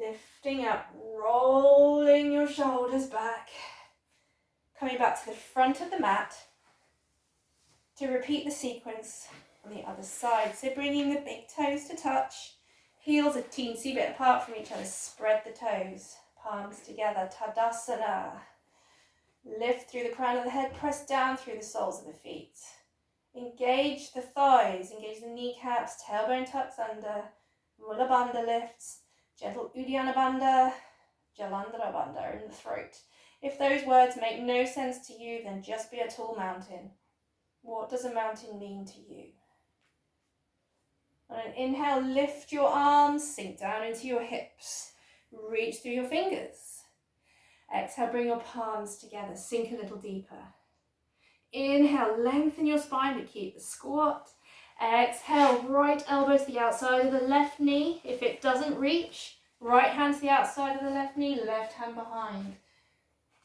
Lifting up, rolling your shoulders back. Coming back to the front of the mat to repeat the sequence on the other side. So bringing the big toes to touch, heels a teensy bit apart from each other. Spread the toes, palms together, Tadasana. Lift through the crown of the head, press down through the soles of the feet. Engage the thighs, engage the kneecaps, tailbone tucks under, Mula Bandha lifts, gentle Uddiyana Bandha, Jalandhara Bandha in the throat. If those words make no sense to you, then just be a tall mountain. What does a mountain mean to you? On an inhale, lift your arms, sink down into your hips, reach through your fingers. Exhale, bring your palms together, sink a little deeper. Inhale, lengthen your spine but keep the squat. Exhale, right elbow to the outside of the left knee. If it doesn't reach, right hand to the outside of the left knee, left hand behind.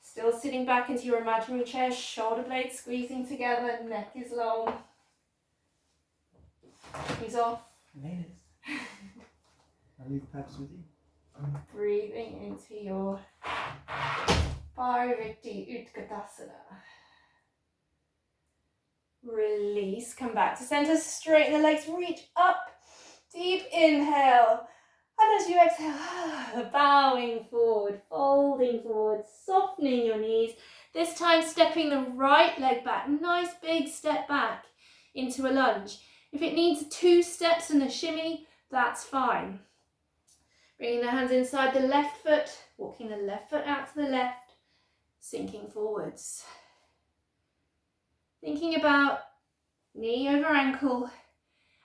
Still sitting back into your imaginary chair, shoulder blades squeezing together, neck is long. He's off. Ladies. I'll leave perhaps with you. Breathing into your Parivrtti Utkatasana. Release, come back to center, straighten the legs, reach up, deep inhale. And as you exhale, bowing forward, folding forward, softening your knees. This time stepping the right leg back, nice big step back into a lunge. If it needs 2 steps and a shimmy, that's fine. Bringing the hands inside the left foot, walking the left foot out to the left, sinking forwards. Thinking about knee over ankle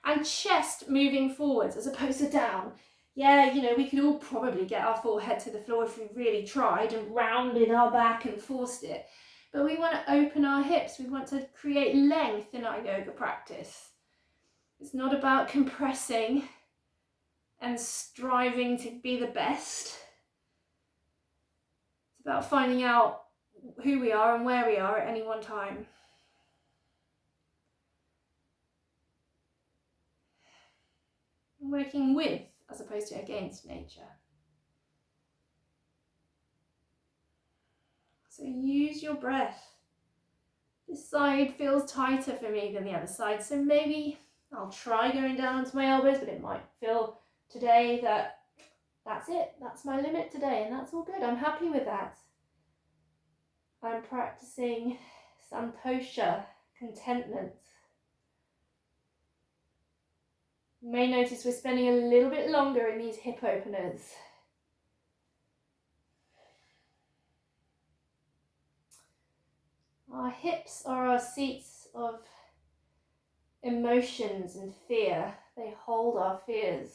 and chest moving forwards as opposed to down. Yeah, you know, we could all probably get our forehead to the floor if we really tried and rounded our back and forced it. But we want to open our hips. We want to create length in our yoga practice. It's not about compressing and striving to be the best. It's about finding out who we are and where we are at any one time. Working with as opposed to against nature. So use your breath. This side feels tighter for me than the other side, so maybe I'll try going down onto my elbows, but it might feel today that that's it, that's my limit today, and that's all good. I'm happy with that. I'm practicing santosha, contentment. You may notice we're spending a little bit longer in these hip openers. Our hips are our seats of emotions and fear. They hold our fears.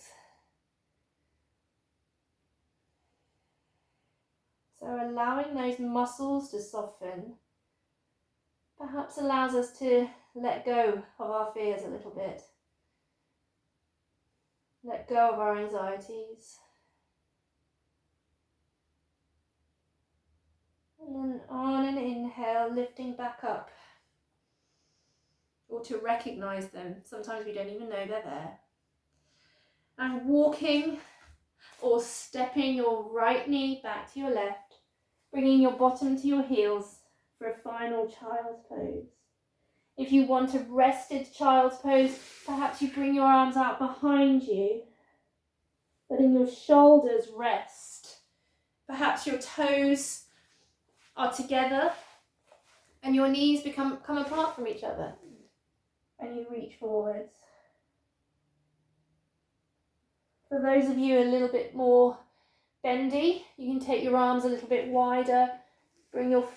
So allowing those muscles to soften perhaps allows us to let go of our fears a little bit. Let go of our anxieties. And then on an inhale, lifting back up. Or to recognize them. Sometimes we don't even know they're there. And walking or stepping your right knee back to your left, bringing your bottom to your heels for a final child's pose. If you want a rested child's pose, perhaps you bring your arms out behind you, letting your shoulders rest. Perhaps your toes are together and your knees come apart from each other and you reach forwards. For those of you a little bit more bendy, you can take your arms a little bit wider, bring your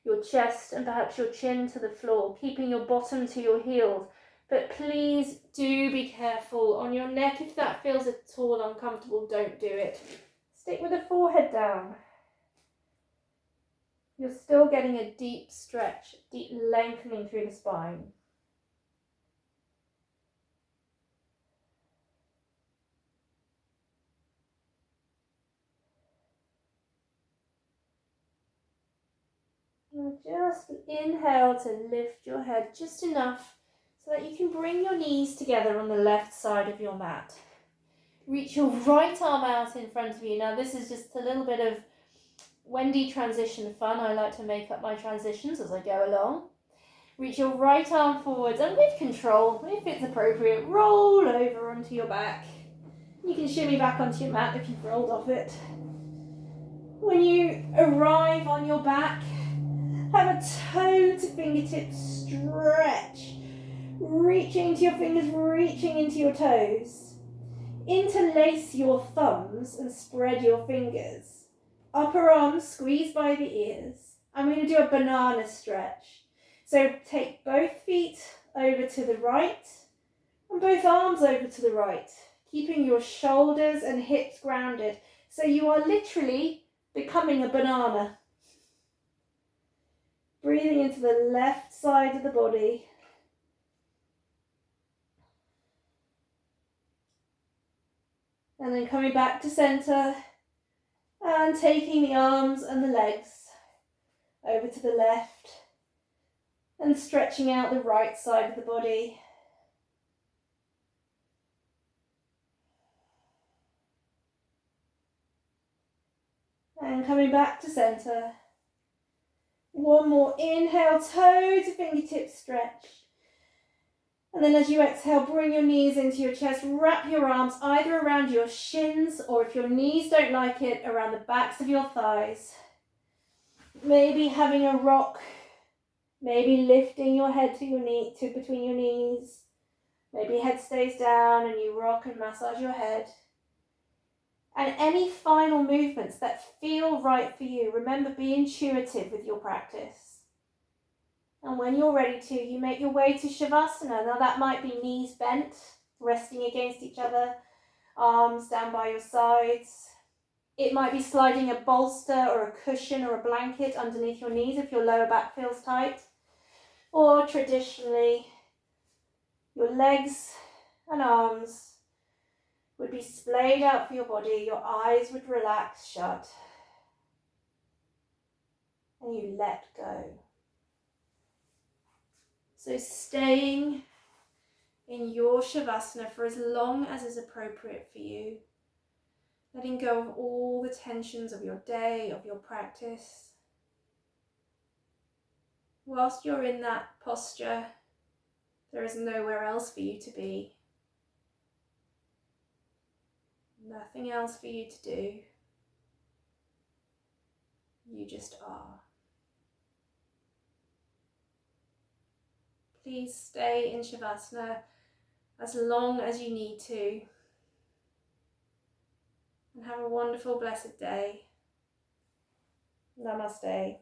your chest and perhaps your chin to the floor, keeping your bottom to your heels. But please do be careful on your neck. If that feels at all uncomfortable, don't do it. Stick with the forehead down. You're still getting a deep stretch, deep lengthening through the spine. Now just inhale to lift your head just enough so that you can bring your knees together on the left side of your mat. Reach your right arm out in front of you. Now this is just a little bit of Wendy transition fun. I like to make up my transitions as I go along. Reach your right arm forwards and with control, if it's appropriate, roll over onto your back. You can shimmy back onto your mat if you've rolled off it. When you arrive on your back, have a toe to fingertip stretch. Reaching into your fingers, reaching into your toes. Interlace your thumbs and spread your fingers. Upper arms squeeze by the ears. I'm going to do a banana stretch. So take both feet over to the right and both arms over to the right, keeping your shoulders and hips grounded. So you are literally becoming a banana. Breathing into the left side of the body. And then coming back to center and taking the arms and the legs over to the left and stretching out the right side of the body. And coming back to center. One more inhale, toe to fingertip stretch. And then as you exhale, bring your knees into your chest, wrap your arms either around your shins or if your knees don't like it, around the backs of your thighs. Maybe having a rock, maybe lifting your head to your knee, to between your knees. Maybe head stays down and you rock and massage your head. And any final movements that feel right for you, remember, be intuitive with your practice. And when you're ready to, you make your way to Shavasana. Now that might be knees bent, resting against each other, arms down by your sides. It might be sliding a bolster or a cushion or a blanket underneath your knees if your lower back feels tight. Or traditionally, your legs and arms would be splayed out for your body. Your eyes would relax shut. And you let go. So staying in your Shavasana for as long as is appropriate for you. Letting go of all the tensions of your day, of your practice. Whilst you're in that posture, there is nowhere else for you to be. Nothing else for you to do. You just are. Please stay in Shavasana as long as you need to. And have a wonderful, blessed day. Namaste.